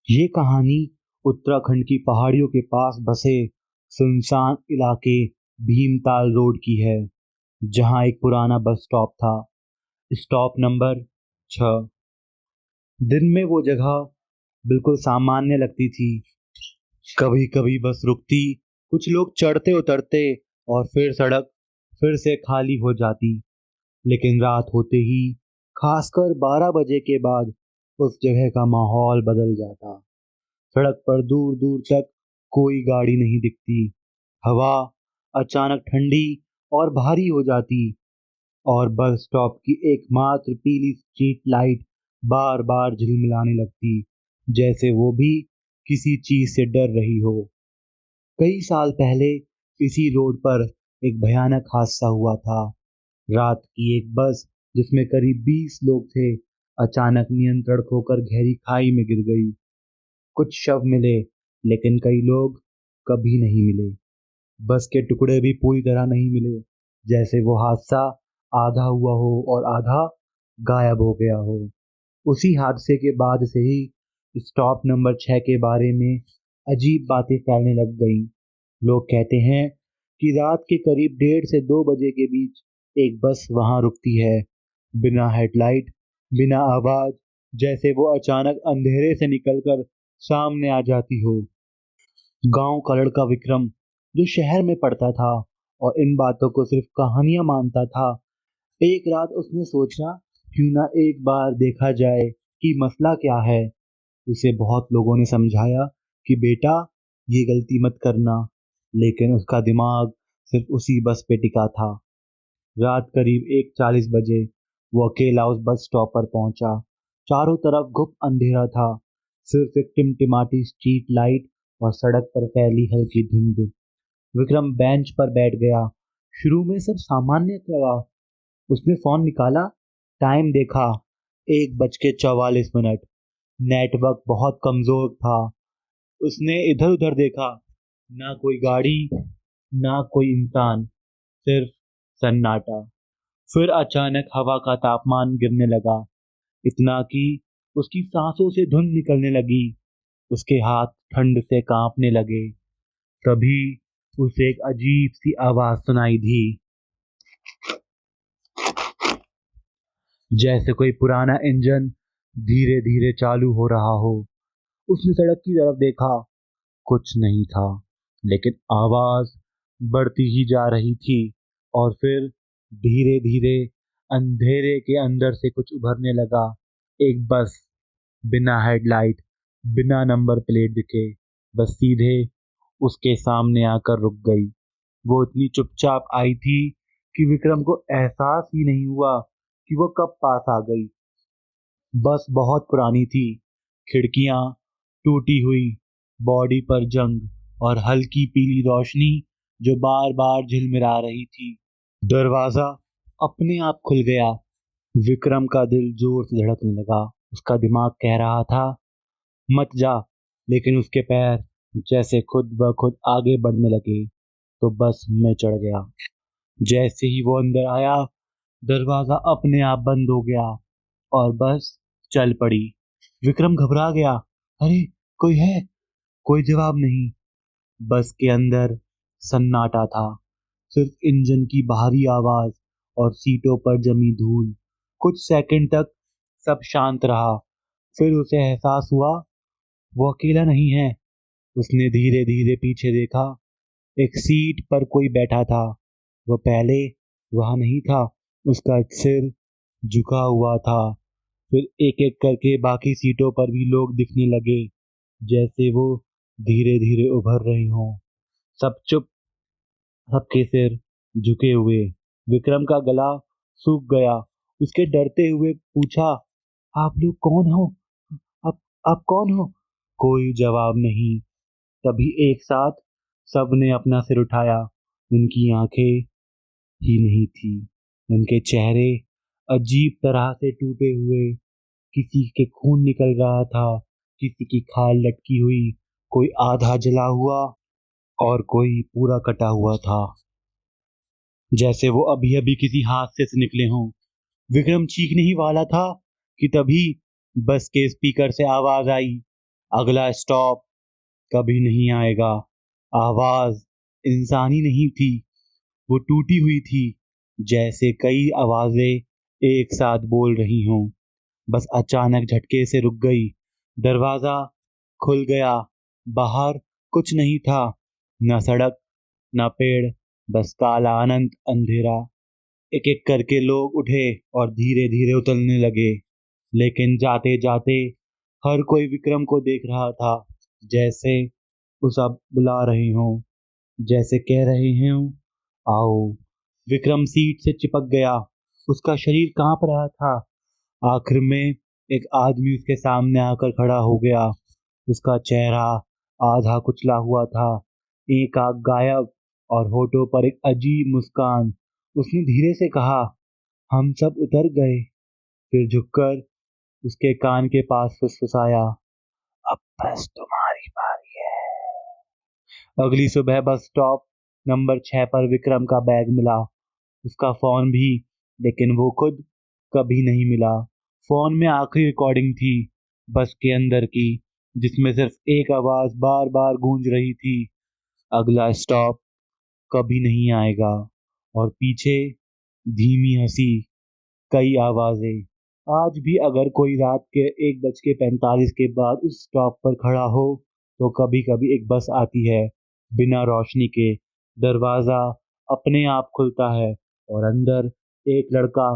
ये कहानी उत्तराखंड की पहाड़ियों के पास बसे सुनसान इलाके भीमताल रोड की है, जहां एक पुराना बस स्टॉप था। Stop number 6। दिन में वो जगह बिल्कुल सामान्य लगती थी। कभी कभी बस रुकती, कुछ लोग चढ़ते उतरते और फिर सड़क फिर से खाली हो जाती। लेकिन रात होते ही, खासकर 12 बजे के बाद, उस जगह का माहौल बदल जाता। सड़क पर दूर दूर तक कोई गाड़ी नहीं दिखती। हवा अचानक ठंडी और भारी हो जाती, और बस स्टॉप की एकमात्र पीली स्ट्रीट लाइट बार बार झिलमिलाने लगती, जैसे वो भी किसी चीज से डर रही हो। कई साल पहले इसी रोड पर एक भयानक हादसा हुआ था। रात की एक बस, जिसमें करीब 20 लोग थे, अचानक नियंत्रण खोकर गहरी खाई में गिर गई। कुछ शव मिले, लेकिन कई लोग कभी नहीं मिले। बस के टुकड़े भी पूरी तरह नहीं मिले, जैसे वो हादसा आधा हुआ हो और आधा गायब हो गया हो। उसी हादसे के बाद से ही स्टॉप नंबर 6 के बारे में अजीब बातें फैलने लग गईं। लोग कहते हैं कि रात के करीब 1:30 से 2 बजे के बीच एक बस वहां रुकती है, बिना हेडलाइट, बिना आवाज, जैसे वो अचानक अंधेरे से निकलकर सामने आ जाती हो। गांव का लड़का विक्रम, जो शहर में पढ़ता था और इन बातों को सिर्फ कहानियां मानता था, एक रात उसने सोचा, क्यों ना एक बार देखा जाए कि मसला क्या है। उसे बहुत लोगों ने समझाया कि बेटा, ये गलती मत करना, लेकिन उसका दिमाग सिर्फ उसी बस पे टिका था। रात करीब 1:40 बजे वो अकेला उस बस स्टॉप पर पहुंचा। चारों तरफ गुप्त अंधेरा था, सिर्फ एक टिमटिमाती स्ट्रीट लाइट और सड़क पर फैली हल्की धुंध। विक्रम बेंच पर बैठ गया। शुरू में सब सामान्य लगा। उसने फोन निकाला, टाइम देखा, 1:44। नेटवर्क बहुत कमजोर था। उसने इधर उधर देखा, ना कोई गाड़ी, ना कोई इंसान, सिर्फ सन्नाटा। फिर अचानक हवा का तापमान गिरने लगा, इतना कि उसकी सांसों से धुंध निकलने लगी। उसके हाथ ठंड से कांपने लगे। तभी उसे एक अजीब सी आवाज सुनाई दी, जैसे कोई पुराना इंजन धीरे धीरे चालू हो रहा हो। उसने सड़क की तरफ देखा, कुछ नहीं था, लेकिन आवाज बढ़ती ही जा रही थी। और फिर धीरे धीरे अंधेरे के अंदर से कुछ उभरने लगा। एक बस, बिना हेडलाइट, बिना नंबर प्लेट दिखे, बस सीधे उसके सामने आकर रुक गई। वो इतनी चुपचाप आई थी कि विक्रम को एहसास ही नहीं हुआ कि वो कब पास आ गई। बस बहुत पुरानी थी, खिड़कियां टूटी हुई, बॉडी पर जंग और हल्की पीली रोशनी जो बार बार झिलमिला रही थी। दरवाजा अपने आप खुल गया। विक्रम का दिल जोर से धड़कने लगा। उसका दिमाग कह रहा था, मत जा, लेकिन उसके पैर जैसे खुद ब खुद आगे बढ़ने लगे, तो बस में चढ़ गया। जैसे ही वो अंदर आया, दरवाजा अपने आप बंद हो गया और बस चल पड़ी। विक्रम घबरा गया। अरे, कोई है? कोई जवाब नहीं। बस के अंदर सन्नाटा था, सिर्फ इंजन की भारी आवाज और सीटों पर जमी धूल। कुछ सेकंड तक सब शांत रहा। फिर उसे एहसास हुआ, वो अकेला नहीं है। उसने धीरे धीरे पीछे देखा। एक सीट पर कोई बैठा था। वो पहले वहां नहीं था। उसका सिर झुका हुआ था। फिर एक एक करके बाकी सीटों पर भी लोग दिखने लगे, जैसे वो धीरे धीरे उभर रहे हों। सब चुप, सबके सिर झुके हुए। विक्रम का गला सूख गया। उसके डरते हुए पूछा, आप लोग कौन हो? आप आप कौन हो? कोई जवाब नहीं। तभी एक साथ सबने अपना सिर उठाया। उनकी आंखें ही नहीं थी, उनके चेहरे अजीब तरह से टूटे हुए। किसी के खून निकल रहा था, किसी की खाल लटकी हुई, कोई आधा जला हुआ और कोई पूरा कटा हुआ था, जैसे वो अभी अभी किसी हादसे से निकले हों। विक्रम चीखने ही वाला था कि तभी बस के स्पीकर से आवाज आई, अगला स्टॉप कभी नहीं आएगा। आवाज इंसानी नहीं थी, वो टूटी हुई थी, जैसे कई आवाजें एक साथ बोल रही हों। बस अचानक झटके से रुक गई। दरवाजा खुल गया। बाहर कुछ नहीं था, न सड़क, न पेड़, बस काला अनंत अंधेरा। एक एक करके लोग उठे और धीरे धीरे उतरने लगे, लेकिन जाते जाते हर कोई विक्रम को देख रहा था, जैसे उसे बुला रहे हों, जैसे कह रहे हों, आओ। विक्रम सीट से चिपक गया। उसका शरीर कांप रहा था। आखिर में एक आदमी उसके सामने आकर खड़ा हो गया। उसका चेहरा आधा कुचला हुआ था, एक आंख गायब और होठों पर एक अजीब मुस्कान। उसने धीरे से कहा, हम सब उतर गए। फिर झुककर उसके कान के पास फुसफुसाया, अब बस तुम्हारी बारी है। अगली सुबह बस स्टॉप नंबर 6 पर विक्रम का बैग मिला, उसका फोन भी, लेकिन वो खुद कभी नहीं मिला। फोन में आखिरी रिकॉर्डिंग थी, बस के अंदर की, जिसमें सिर्फ एक आवाज बार बार गूंज रही थी, अगला स्टॉप कभी नहीं आएगा। और पीछे धीमी हंसी, कई आवाजें। आज भी अगर कोई रात के 1:45 के बाद उस स्टॉप पर खड़ा हो, तो कभी कभी एक बस आती है, बिना रोशनी के। दरवाजा अपने आप खुलता है और अंदर एक लड़का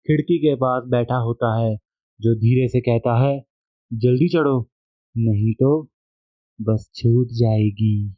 खिड़की के पास बैठा होता है, जो धीरे से कहता है, जल्दी चढ़ो, नहीं तो बस छूट जाएगी।